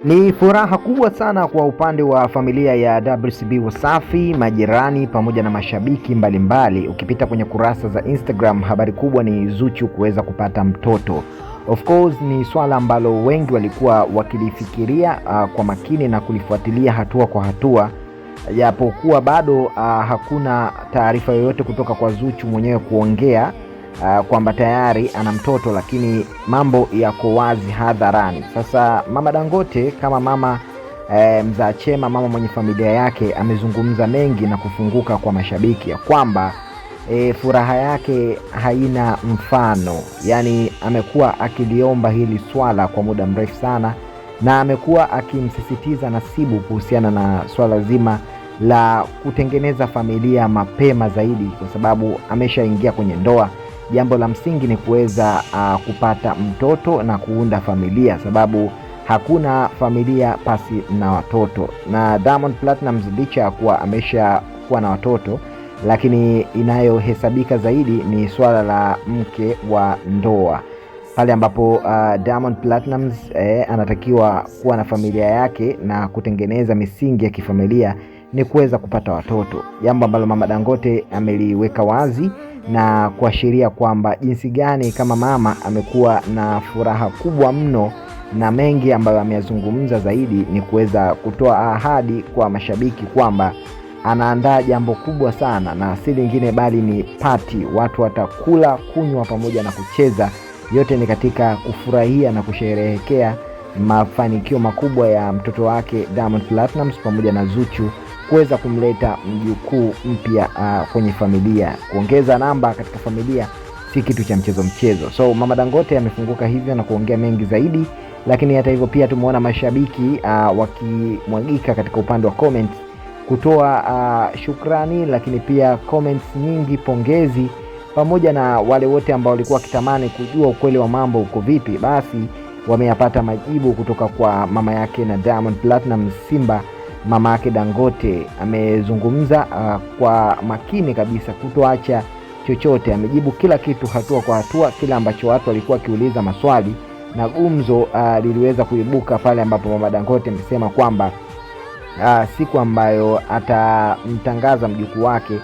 Ni furaha kubwa sana kwa upande wa familia ya WCB Wasafi, majirani pamoja na mashabiki mbalimbali. Ukipita kwenye kurasa za Instagram, habari kubwa ni Zuchu kuweza kupata mtoto. Of course ni swala ambalo wengi walikuwa wakilifikiria kwa makini na kulifuatilia hatua kwa hatua, japokuwa bado hakuna taarifa yoyote kutoka kwa Zuchu mwenyewe kuongea kwamba tayari ana mtoto, lakini mambo yako wazi hadharani. Sasa Mama Dangote kama mama mzaa chema, mama mwenye familia yake, amezungumza mengi na kufunguka kwa mashabiki ya kwamba furaha yake haina mfano. Yani amekuwa akiliomba hili swala kwa muda mrefu sana, na amekuwa akimsisitiza Nasibu kuhusiana na swala zima la kutengeneza familia mapema zaidi, kwa sababu ameshaingia kwenye ndoa. Jambo la msingi ni kuweza kupata mtoto na kuunda familia, sababu hakuna familia pasi na watoto. Na Diamond Platnumz licha ya kuwa amesha kuwa na watoto, lakini inayohesabika zaidi ni swala la mke wa ndoa, pale ambapo Diamond Platnumz anatakiwa kuwa na familia yake na kutengeneza misingi ya kifamilia ni kuweza kupata watoto, jambo ambalo Mama Dangote ameliweka wazi na kuashiria kwamba jinsi gani kama mama amekuwa na furaha kubwa mno, na mengi ambayo ameyazungumza zaidi ni kuweza kutoa ahadi kwa mashabiki kwamba anaandaa jambo kubwa sana, na si lingine bali ni party. Watu watakula, kunywa pamoja na kucheza, yote ni katika kufurahia na kusherehekea mafanikio makubwa ya mtoto wake Diamond Platnumz pamoja na Zuchu kuweza kumleta mjukuu mpya kwenye familia. Kuongeza namba katika familia si kitu cha mchezo. So Mama Dangote amefunguka hivyo na kuongea mengi zaidi, lakini hata hivyo pia tumeona mashabiki wakimwagika katika upande wa comments kutoa shukrani, lakini pia comments nyingi pongezi, pamoja na wale wote ambao walikuwa kitamani kujua ukweli wa mambo uko vipi, basi wameyapata majibu kutoka kwa mama yake na Diamond Platnumz. Simba mama yake Dangote amezungumza kwa makini kabisa, kutoacha chochote. Amejibu kila kitu hatua kwa hatua, kila ambacho watu walikuwa kiuliza maswali, na gumzo liliweza kuibuka pale ambapo Mama Dangote amesema kwamba siku ambayo atamtangaza mjukuu wake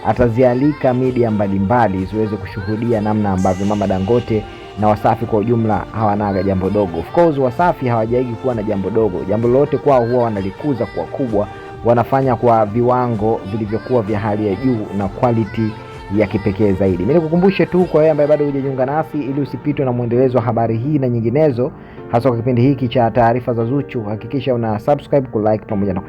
atazialika media mbalimbali ziweze kushuhudia namna ambavyo Mama Dangote na Wasafi kwa ujumla hawanaga jambo dogo. Of course Wasafi hawajaigi kuwa na jambo dogo. Jambo lolote kwao huwa wanalikuza kwa kubwa, wanafanya kwa viwango vilivyokuwa vya hali ya juu na quality ya kipekee zaidi. Mimi nikukumbushe tu kwa wewe ambaye bado hujajiunga nasi, ili usipitwe na muendelezo wa habari hii na nyinginezo, hasa kwa kipindi hiki cha taarifa za Zuchu, hakikisha una subscribe, kulike pamoja na